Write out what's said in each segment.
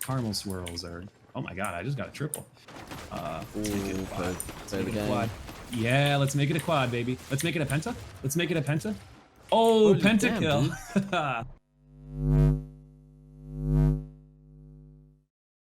caramel swirls, or oh my god, I just got a triple. Let's make it a quad. Let's play make the it a game. quad. Yeah, let's make it a quad, baby. Let's make it a penta. Let's make it a penta. Oh, Holy pentakill.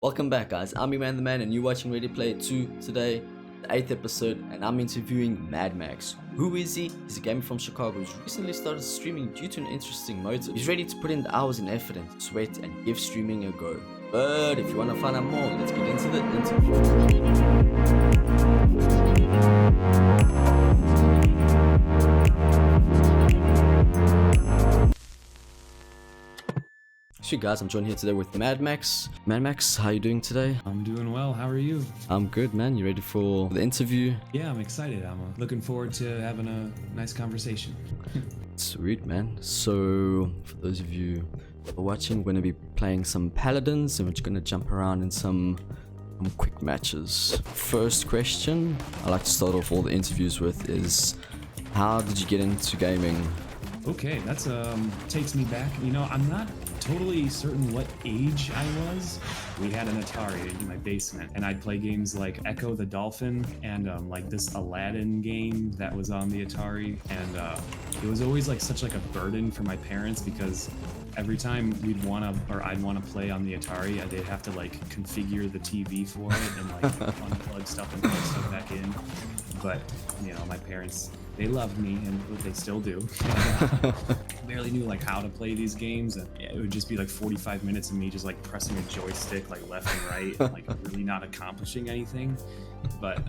Welcome back, guys. I'm eMantheman and you're watching Ready Player 2 today, the 8th episode, and I'm interviewing Mad Maxx. Who is he? He's a gamer from Chicago who's recently started streaming due to an interesting motive. He's ready to put in the hours and effort and sweat and give streaming a go. But if you want to find out more, let's get into the interview. So guys, I'm joined here today with Mad Maxx. Mad Maxx, how you doing today? I'm doing well. How are you? I'm good, man. You ready for the interview? Yeah, I'm excited. I'm looking forward to having a nice conversation. Sweet, man. So, for those of you that are watching, we're going to be playing some paladins and we're just going to jump around in some quick matches. First question I like to start off all the interviews with is, how did you get into gaming? Okay, that's takes me back. You know, I'm not totally certain what age I was. We had an Atari in my basement, and I'd play games like Echo the Dolphin and like this Aladdin game that was on the Atari, and it was always like such like a burden for my parents because every time I'd want to play on the Atari, they'd have to like configure the TV for it and like unplug stuff and plug stuff back in. But you know, my parents, they loved me, and they still do. Barely knew like how to play these games, and it would just be like 45 minutes of me just like pressing a joystick like left and right, and like really not accomplishing anything. But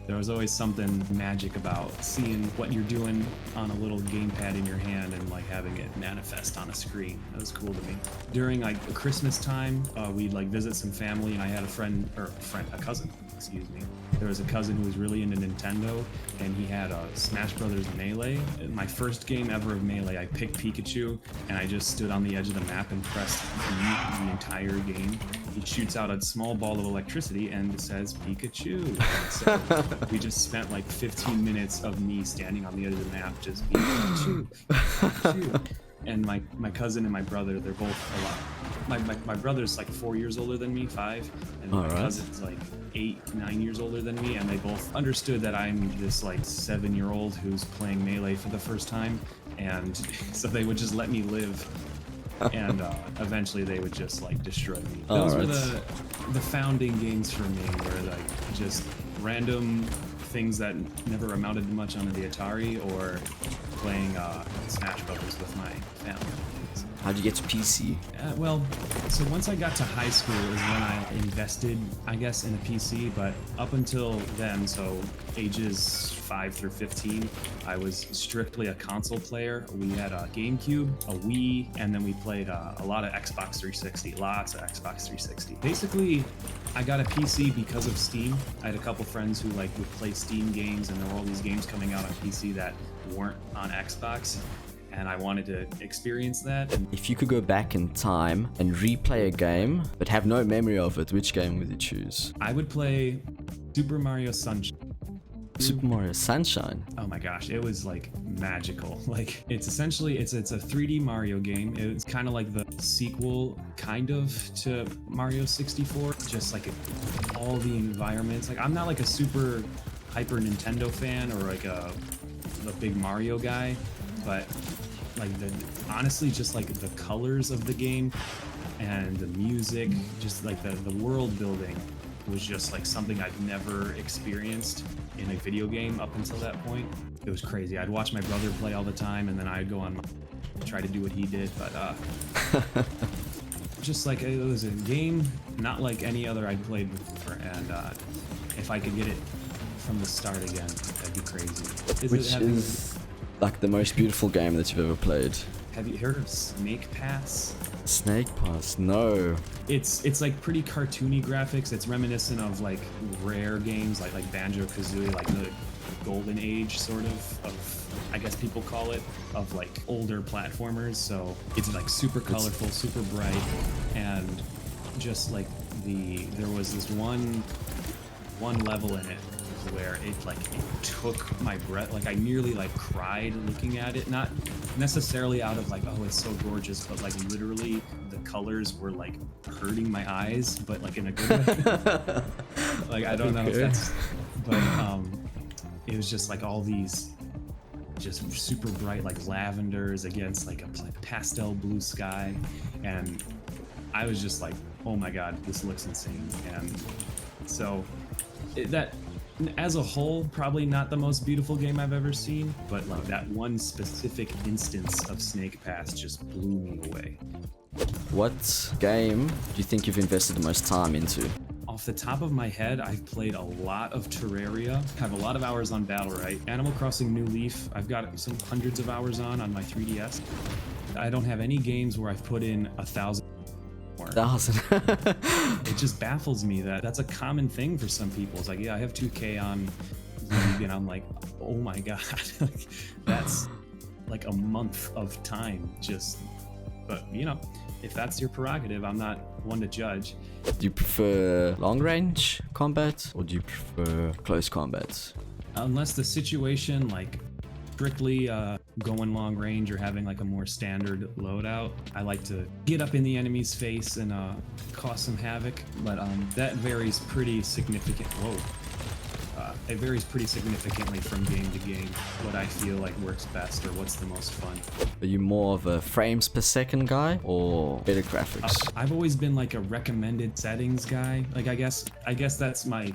there was always something magic about seeing what you're doing on a little gamepad in your hand and like having it manifest on a screen. That was cool to me. During like the Christmas time, we'd like visit some family, and I had a cousin, excuse me. There was a cousin who was really into Nintendo, and he had Smash Brothers Melee. My first game ever of Melee, I picked Pikachu, and I just stood on the edge of the map and pressed E the entire game. He shoots out a small ball of electricity and it says Pikachu. And so we just spent like 15 minutes of me standing on the edge of the map just Pikachu, Pikachu. And my cousin and my brother, they're both a lot. My brother's like 4 years older than me, 5, and my cousin's like 8, 9 years older than me, and they both understood that I'm this like 7-year-old who's playing Melee for the first time, and so they would just let me live, and eventually they would just like destroy me. Those were the founding games for me, where like just random things that never amounted to much on the Atari, or playing Smash Brothers with my family. How'd you get to PC? Well, so once I got to high school is when I invested, I guess, in a PC, but up until then, so ages 5 through 15, I was strictly a console player. We had a GameCube, a Wii, and then we played a lot of Xbox 360, lots of Xbox 360. Basically, I got a PC because of Steam. I had a couple friends who like would play Steam games, and there were all these games coming out on PC that weren't on Xbox, and I wanted to experience that. And if you could go back in time and replay a game but have no memory of it, which game would you choose? I would play Super Mario Sunshine. Super Mario Sunshine? Oh my gosh, it was like magical. Like it's essentially, it's a 3D Mario game. It's kind of like the sequel kind of to Mario 64, just like all the environments. Like I'm not like a super hyper Nintendo fan or like a big Mario guy, but like honestly just like the colors of the game and the music, just like the world building was just like something I'd never experienced in a video game up until that point. It was crazy. I'd watch my brother play all the time, and then I'd go on try to do what he did, but just like it was a game not like any other I'd played before, and if I could get it from the start again, that'd be crazy. Which is like the most beautiful game that you've ever played? Have you heard of Snake Pass? Snake Pass? No. It's like pretty cartoony graphics. It's reminiscent of like rare games like Banjo-Kazooie, like the golden age sort of I guess people call it, of like older platformers. So it's like super colorful, super bright, and just like there was this one level in it where it took my breath. Like I nearly like cried looking at it, not necessarily out of like, oh, it's so gorgeous, but like literally the colors were like hurting my eyes, but like in a good way. Like I don't know if that's, but it was just like all these just super bright like lavenders against like a pastel blue sky, and I was just like, oh my god, this looks insane. And so that as a whole, probably not the most beautiful game I've ever seen, but like that one specific instance of Snake Pass just blew me away. What game do you think you've invested the most time into? Off the top of my head, I've played a lot of Terraria. I have a lot of hours on Battlerite. Animal Crossing New Leaf, I've got some hundreds of hours on my 3DS. I don't have any games where I've put in 1,000. 1,000. It just baffles me that that's a common thing for some people. It's like, yeah, I have 2K on League, and I'm like, oh my god, like, that's like a month of time just. But you know, if that's your prerogative, I'm not one to judge. Do you prefer long range combat or do you prefer close combat? Unless the situation like strictly going long range or having like a more standard loadout, I like to get up in the enemy's face and cause some havoc. But that varies pretty significant. It varies pretty significantly from game to game what I feel like works best or what's the most fun. Are you more of a frames per second guy or better graphics? I've always been like a recommended settings guy. Like I guess that's my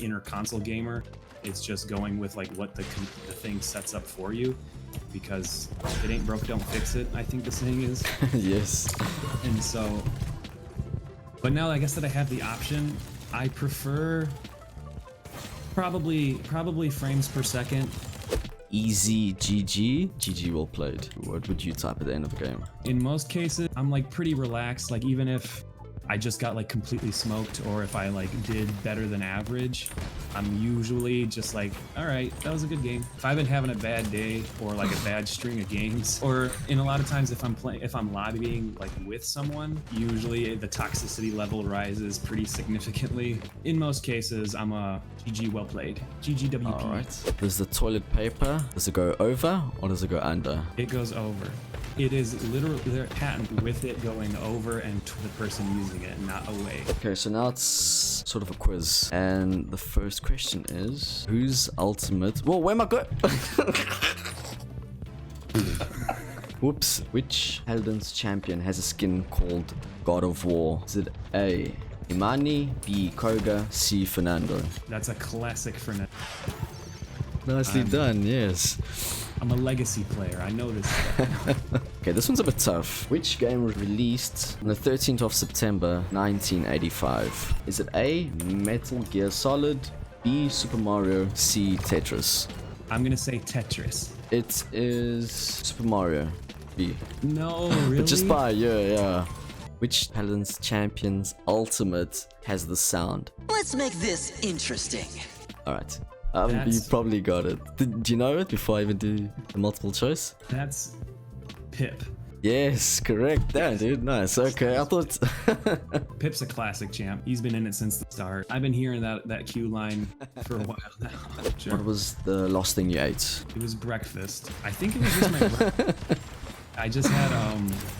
inner console gamer. It's just going with like what the thing sets up for you, because if it ain't broke, don't fix it, I think the saying is. Yes. And so, but now I guess that I have the option, I prefer probably frames per second. Easy GG. GG well played. What would you type at the end of the game? In most cases, I'm like pretty relaxed. Like even if I just got like completely smoked, or if I like did better than average, I'm usually just like, all right, that was a good game. If I've been having a bad day or like a bad string of games, or in a lot of times if I'm lobbying like with someone, usually the toxicity level rises pretty significantly. In most cases, I'm a GG well played, GGWP. All right. Does the toilet paper, does it go over or does it go under? It goes over. It is literally their patent with it going over and to the person using it, not away. Okay, so now it's sort of a quiz, and the first question is, whose ultimate? Whoa, where am I going? Whoops. Which Paladin's champion has a skin called God of War? Is it A, Imani, B, Koga, C, Fernando? That's a classic Fernando. Nicely done, yes. I'm a legacy player, I know this stuff. Okay, this one's a bit tough. Which game was released on the 13th of September 1985? Is it A, Metal Gear Solid, B, Super Mario, C, Tetris? I'm gonna say Tetris. It is Super Mario. B. No, really? Just by, yeah. Which Paladin's Champion's ultimate has the sound? Let's make this interesting. Alright. You probably got it. Do you know it before I even do the multiple choice? That's Pip. Yes, correct. Damn, dude. Nice. Okay, I thought... Pip's a classic champ. He's been in it since the start. I've been hearing that cue line for a while now. Sure. What was the last thing you ate? It was breakfast. I think it was just my breakfast. I just had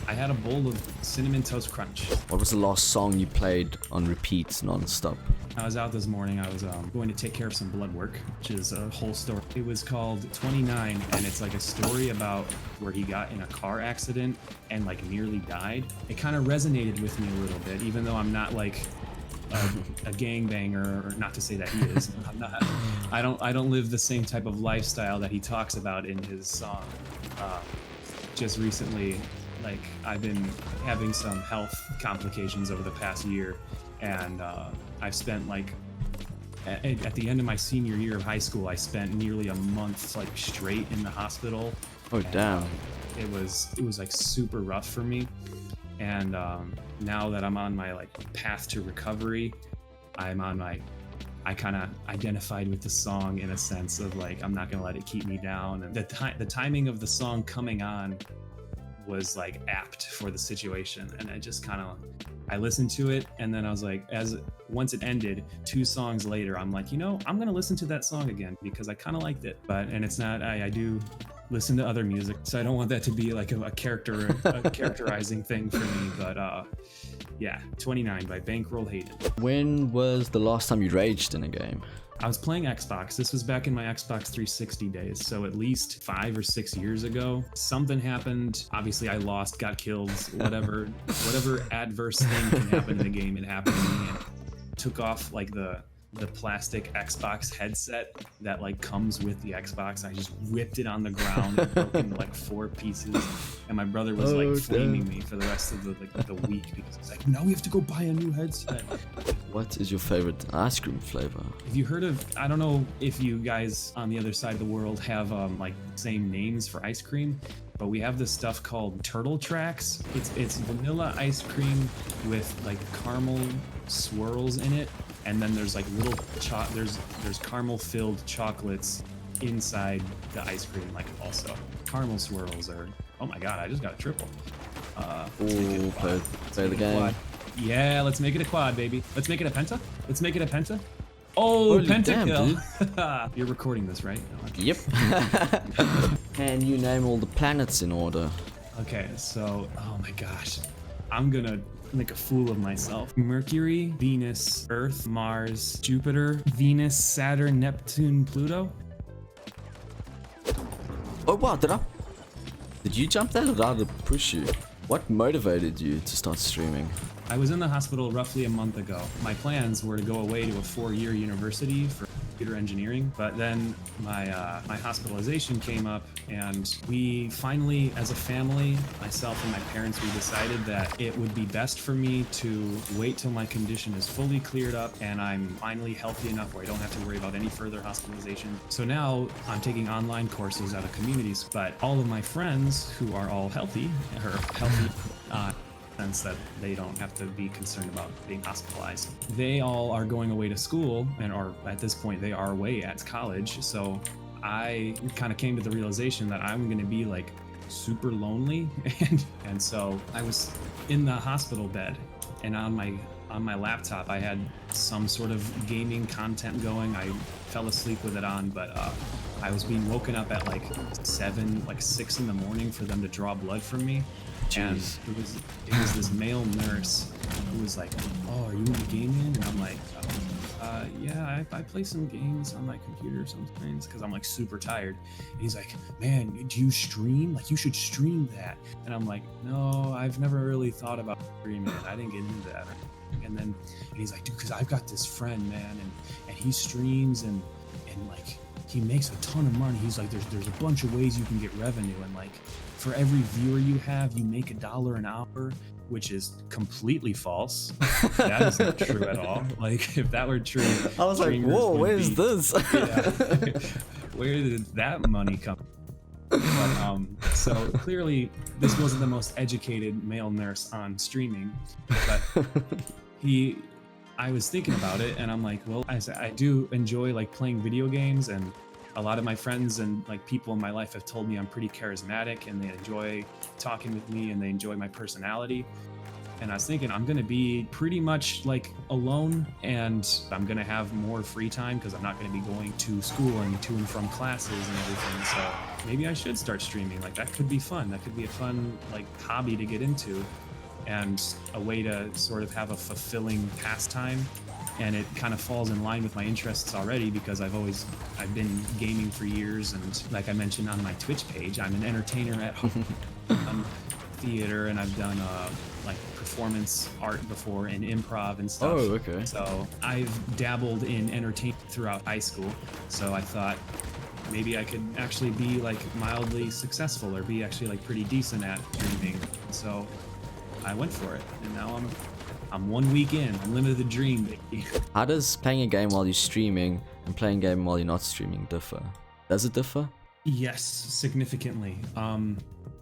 I had a bowl of Cinnamon Toast Crunch. What was the last song you played on repeat non-stop? I was out this morning. I was going to take care of some blood work, which is a whole story. It was called 29, and it's like a story about where he got in a car accident and like nearly died. It kind of resonated with me a little bit, even though I'm not like a gangbanger, or not to say that he is. I'm not. I don't live the same type of lifestyle that he talks about in his song. Just recently, like I've been having some health complications over the past year, and I've spent like at the end of my senior year of high school, I spent nearly a month like straight in the hospital. Oh, damn. It was like super rough for me, and now that I'm on my like path to recovery, I kind of identified with the song in a sense of like, I'm not gonna let it keep me down. And the timing of the song coming on was like apt for the situation, and I just kind of I listened to it, and then I was like, once it ended, 2 songs later, I'm like, I'm gonna listen to that song again because I kind of liked it. And it's not, I do listen to other music, so I don't want that to be like a characterizing thing for me. But yeah, 29 by Bankroll Hayden. When was the last time you raged in a game? I was playing Xbox. This was back in my Xbox 360 days, so at least 5 or 6 years ago. Something happened. Obviously, I lost, got killed, whatever adverse thing can happen in the game, it happened to me. And took off like the plastic Xbox headset that like comes with the Xbox. I just whipped it on the ground and broke into like 4 pieces. And my brother was like flaming me for the rest of the week because he's like, now we have to go buy a new headset. What is your favorite ice cream flavor? Have you heard of, I don't know if you guys on the other side of the world have like same names for ice cream, but we have this stuff called Turtle Tracks. It's vanilla ice cream with like caramel swirls in it, and then there's like little there's caramel filled chocolates inside the ice cream, like also caramel swirls. Or oh my god, I just got a triple. Ooh, play the game. Quad. Yeah, let's make it a quad, baby. Let's make it a penta. Let's make it a penta. Oh, Holy pentakill. damn, You're recording this, right? No, okay. Yep. Can you name all the planets in order? Okay, so, oh my gosh. I'm gonna make a fool of myself. Mercury, Venus, Earth, Mars, Jupiter, Venus, Saturn, Neptune, Pluto. Oh wow, did you jump that or did I push you? What motivated you to start streaming? I was in the hospital roughly a month ago. My plans were to go away to a 4-year university for computer engineering, but then my hospitalization came up, and we finally, as a family, myself and my parents, we decided that it would be best for me to wait till my condition is fully cleared up and I'm finally healthy enough where I don't have to worry about any further hospitalization. So now I'm taking online courses out of communities, but all of my friends who are all healthy, sense that they don't have to be concerned about being hospitalized. They all are going away to school, and or at this point they are away at college. So I kind of came to the realization that I'm going to be like super lonely, and so I was in the hospital bed, and on my laptop I had some sort of gaming content going. I fell asleep with it on, but I was being woken up at like 6 in the morning for them to draw blood from me. Jeez. And it was this male nurse who was like, oh, are you into gaming? And I'm like, yeah, I play some games on my computer sometimes because I'm like super tired. And he's like, man, do you stream? Like, you should stream that. And I'm like, no, I've never really thought about streaming. I didn't get into that. And he's like, dude, because I've got this friend, man, and he streams and like he makes a ton of money. He's like, there's a bunch of ways you can get revenue, and like for every viewer you have, you make $1 an hour, which is completely false. That isn't true at all. Like, if that were true, I was like, whoa, where's this? Yeah, where did that money come? But, so clearly this wasn't the most educated male nurse on streaming, but I was thinking about it, and I'm like, well, I do enjoy like playing video games, and a lot of my friends and like people in my life have told me I'm pretty charismatic, and they enjoy talking with me, and they enjoy my personality. And I was thinking I'm gonna be pretty much like alone, and I'm gonna have more free time because I'm not gonna be going to school and to and from classes and everything. So maybe I should start streaming. Like, that could be fun. That could be a fun like hobby to get into, and a way to sort of have a fulfilling pastime. And it kind of falls in line with my interests already because I've been gaming for years, and like I mentioned on my Twitch page, I'm an entertainer at home. Theater, and I've done like performance art before and improv and stuff. Oh, okay. So I've dabbled in entertainment throughout high school. So I thought maybe I could actually be like mildly successful, or be actually like pretty decent at streaming. So I went for it, and now I'm 1 week in. I'm living the dream, baby. How does playing a game while you're streaming and playing a game while you're not streaming differ? Does it differ? Yes, significantly.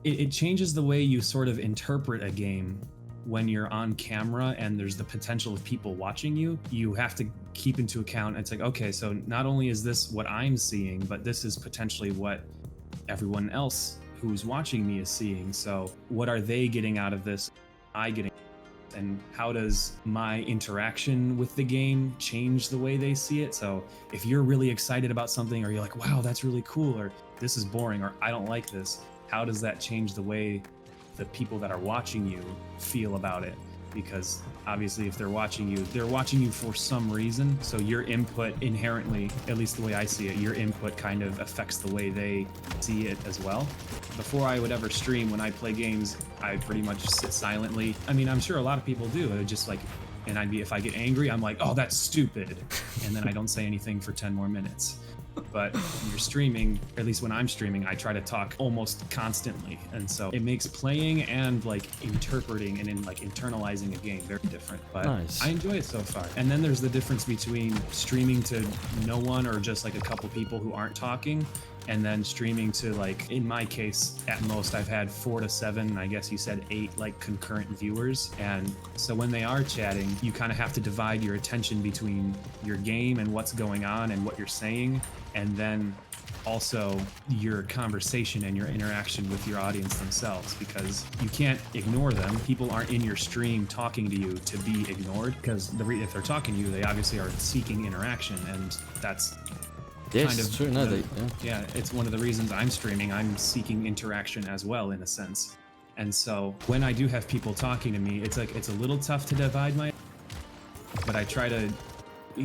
It changes the way you sort of interpret a game when you're on camera and there's the potential of people watching you. You have to keep into account, it's like, okay, so not only is this what I'm seeing, but this is potentially what everyone else who's watching me is seeing. So what are they getting out of this? I getting, and how does my interaction with the game change the way they see it? So if you're really excited about something, or you're like, wow, that's really cool, or this is boring, or I don't like this, how does that change the way the people that are watching you feel about it? Because obviously if they're watching you for some reason. So your input inherently, at least the way I see it, your input kind of affects the way they see it as well. Before I would ever stream, when I play games, I pretty much sit silently. I mean, I'm sure a lot of people do. It just like, and if I get angry, I'm like, oh, that's stupid. And then I don't say anything for 10 more minutes. But when you're streaming, or at least when I'm streaming, I try to talk almost constantly. And so it makes playing and like interpreting and internalizing a game very different. But nice. I enjoy it so far. And then there's the difference between streaming to no one or just like a couple people who aren't talking, and then streaming to, like, in my case, at most I've had 4 to 7, I guess you said 8, like, concurrent viewers. And so when they are chatting, you kind of have to divide your attention between your game and what's going on and what you're saying, and then also your conversation and your interaction with your audience themselves, because you can't ignore them. People aren't in your stream talking to you to be ignored, because if they're talking to you, they obviously are seeking interaction, and that's yes, kind of true. No, yeah, it's one of the reasons I'm streaming. I'm seeking interaction as well, in a sense. And so when I do have people talking to me, it's like, it's a little tough to divide but I try to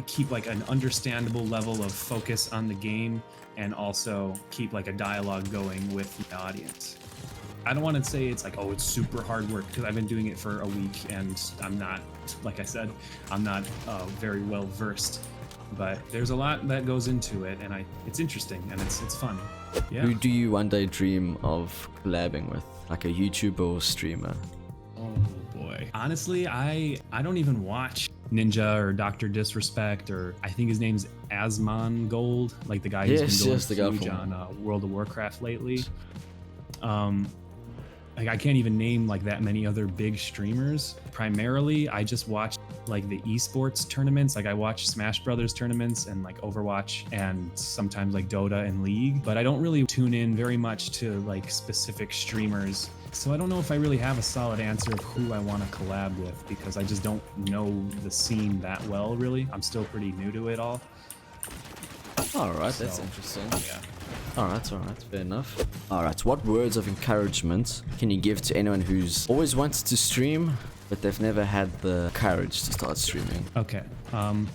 keep like an understandable level of focus on the game, and also keep like a dialogue going with the audience. I don't want to say it's like, oh, it's super hard work, because I've been doing it for a week and I'm not, like I said, I'm not very well versed. But there's a lot that goes into it, and it's interesting and it's fun. Yeah. Who do you one day dream of collabing with, like a YouTuber or streamer? Oh boy. Honestly, I don't even watch Ninja or Dr. Disrespect, or I think his name's Asmongold, like the guy who's been going huge on World of Warcraft lately. Like I can't even name like that many other big streamers. Primarily, I just watch like the esports tournaments. Like I watch Smash Brothers tournaments and like Overwatch, and sometimes like Dota and League, but I don't really tune in very much to like specific streamers. So I don't know if I really have a solid answer of who I want to collab with, because I just don't know the scene that well, really. I'm still pretty new to it all. Alright, that's interesting. Yeah. Alright, fair enough. Alright, what words of encouragement can you give to anyone who's always wanted to stream, but they've never had the courage to start streaming? Okay.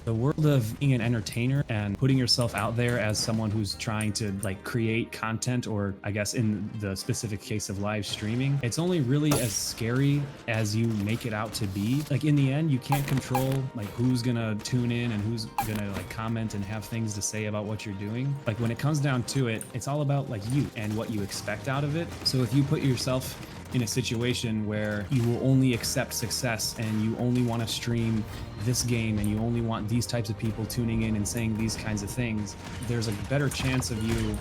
The world of being an entertainer and putting yourself out there as someone who's trying to like create content, or I guess in the specific case of live streaming, it's only really as scary as you make it out to be. Like in the end, you can't control like who's gonna tune in and who's gonna like comment and have things to say about what you're doing. Like when it comes down to it, it's all about like you and what you expect out of it. So if you put yourself in a situation where you will only accept success and you only want to stream this game and you only want these types of people tuning in and saying these kinds of things, there's a better chance of you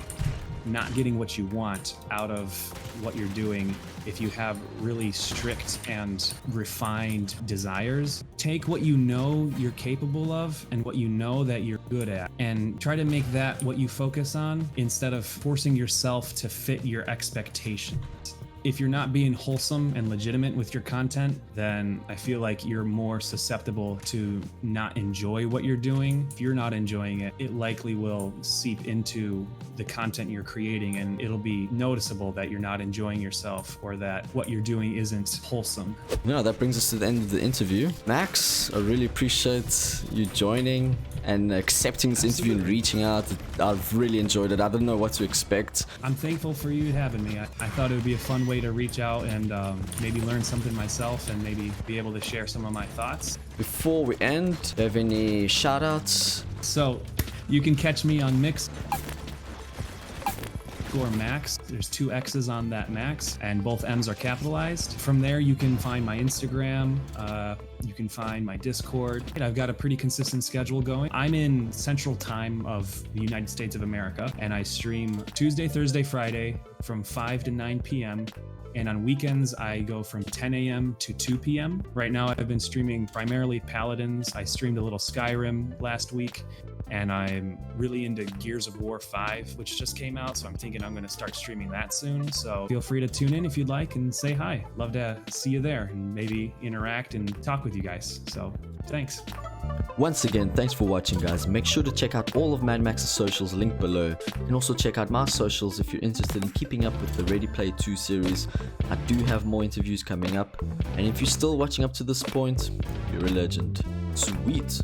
not getting what you want out of what you're doing if you have really strict and refined desires. Take what you know you're capable of and what you know that you're good at, and try to make that what you focus on, instead of forcing yourself to fit your expectations. If you're not being wholesome and legitimate with your content, then I feel like you're more susceptible to not enjoy what you're doing. If you're not enjoying it, it likely will seep into the content you're creating, and it'll be noticeable that you're not enjoying yourself, or that what you're doing isn't wholesome. No, that brings us to the end of the interview. Max, I really appreciate you joining and accepting this interview and reaching out. I've really enjoyed it. I don't know what to expect. I'm thankful for you having me. I thought it would be a fun way to reach out and maybe learn something myself, and maybe be able to share some of my thoughts. Before we end, do you have any shout outs? So you can catch me on Mix or Max. There's 2 X's on that Max, and both M's are capitalized. From there, you can find my Instagram. You can find my Discord. I've got a pretty consistent schedule going. I'm in Central Time of the United States of America, and I stream Tuesday, Thursday, Friday from 5 to 9 p.m. And on weekends, I go from 10 a.m. to 2 p.m. Right now, I've been streaming primarily Paladins. I streamed a little Skyrim last week, and I'm really into Gears of War 5, which just came out, so I'm thinking I'm going to start streaming that soon. So feel free to tune in if you'd like and say hi. Love to see you there and maybe interact and talk with you guys. So thanks. Once again, thanks for watching, guys. Make sure to check out all of Mad Max's socials linked below, and also check out my socials if you're interested in keeping up with the Ready Player 2 series. I do have more interviews coming up, and if you're still watching up to this point, you're a legend. Sweet.